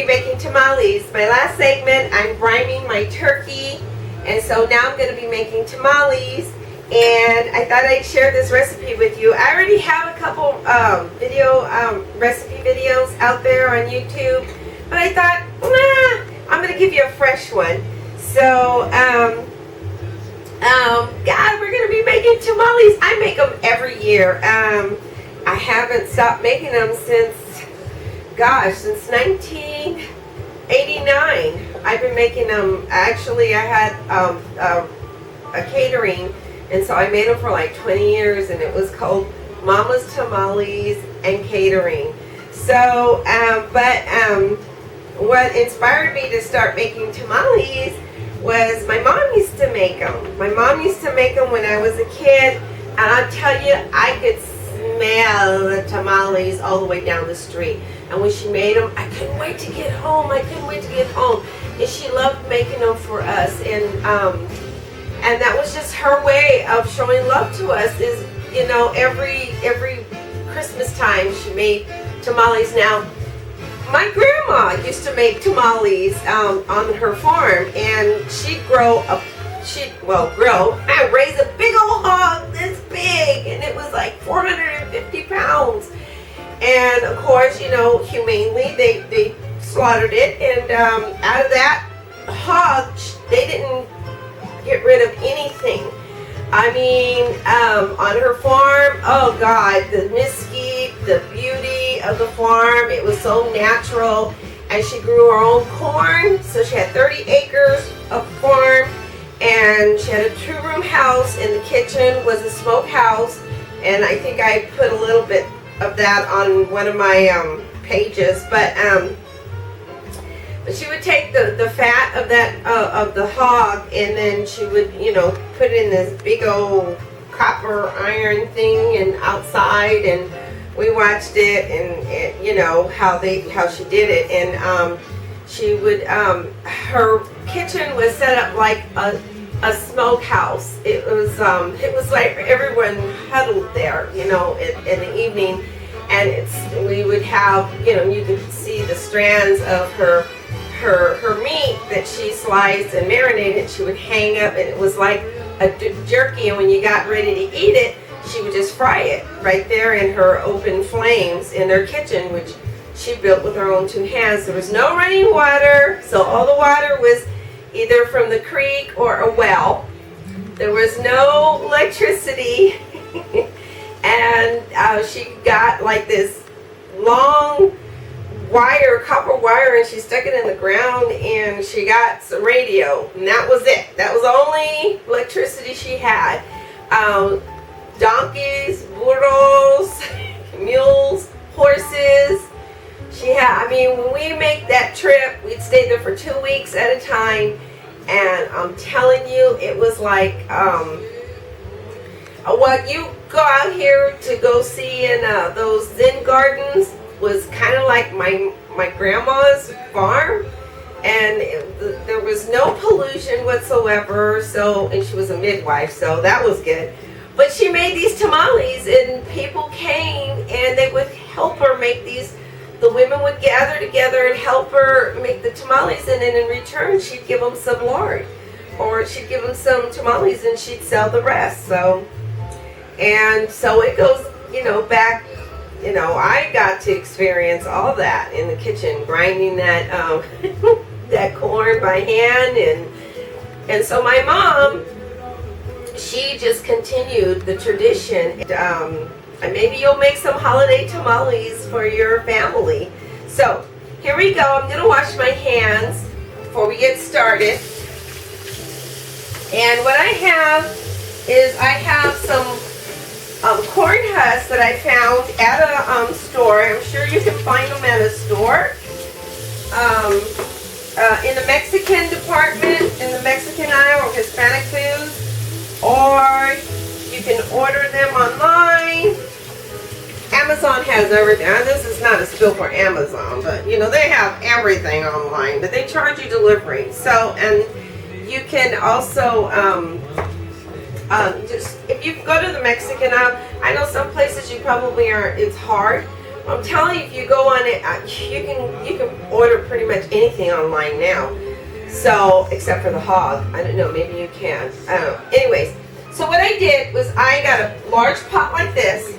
be making tamales. My last segment, I'm briming my turkey, and so now I'm going to be making tamales. And I thought I'd share this recipe with you. I already have a couple recipe videos out there on YouTube, but I thought, I'm going to give you a fresh one. So, God, we're going to be making tamales. I make them every year. I haven't stopped making them since 1989. I've been making them. Actually, I had a catering, and so I made them for like 20 years, and it was called Mama's Tamales and Catering. So, what inspired me to start making tamales was my mom used to make them. My mom used to make them when I was a kid, and I'll tell you, I could smell the tamales all the way down the street. And when she made them, I couldn't wait to get home. And she loved making them for us. And that was just her way of showing love to us. Is, you know, every Christmas time she made tamales. Now, my grandma used to make tamales on her farm, and she'd raise a big old hog this big, and it was like 450 pounds. And of course, you know, humanely, they slaughtered it, and out of that hog, they didn't get rid of anything. I mean, on her farm, oh God, the mesquite, the beauty of the farm, it was so natural. And she grew her own corn, so she had 30 acres of farm, and she had a 2-room house. In the kitchen was a smokehouse, and I think I put a little bit of that on one of my pages. But she would take the fat of that of the hog, and then she would, you know, put it in this big old copper iron thing and outside, and we watched it, and you know how she did it. And she would her kitchen was set up like a smokehouse. It was like everyone huddled there, you know, in the evening, and we would have, you know, you could see the strands of her meat that she sliced and marinated. She would hang up, and it was like a jerky, and when you got ready to eat it, she would just fry it right there in her open flames in her kitchen, which she built with her own 2 hands. There was no running water, so all the water was either from the creek or a well. There was no electricity, and she got like this long copper wire, and she stuck it in the ground, and she got some radio, and that was it. That was the only electricity she had. Donkeys, burros, mules, horses. When we make that trip, we'd stay there for 2 weeks at a time, and I'm telling you, it was like what you go out here to go see in those Zen gardens was kind of like my grandma's farm, and there was no pollution whatsoever. So, and she was a midwife, so that was good. But she made these tamales, and people came, and they would help her make these. The women would gather together and help her make the tamales, and then in return, she'd give them some lard, or she'd give them some tamales, and she'd sell the rest. So it goes, you know, back. You know, I got to experience all that in the kitchen, grinding that that corn by hand, and so my mom, she just continued the tradition. And maybe you'll make some holiday tamales for your family. So here we go. I'm gonna wash my hands before we get started. And what I have is some corn husks that I found at a store. I'm sure you can find them at a store. In the Mexican department, in the Mexican aisle, or Hispanic foods, or you can order them online. Amazon has everything. Now, this is not a spill for Amazon, but you know, they have everything online, but they charge you delivery. So, and you can also just, if you go to the Mexican aisle, I know some places you probably aren't, it's hard, I'm telling you, if you go on it, you can order pretty much anything online now. So, except for the hog. I don't know, maybe you can. I don't know. Anyways, so what I did was I got a large pot like this,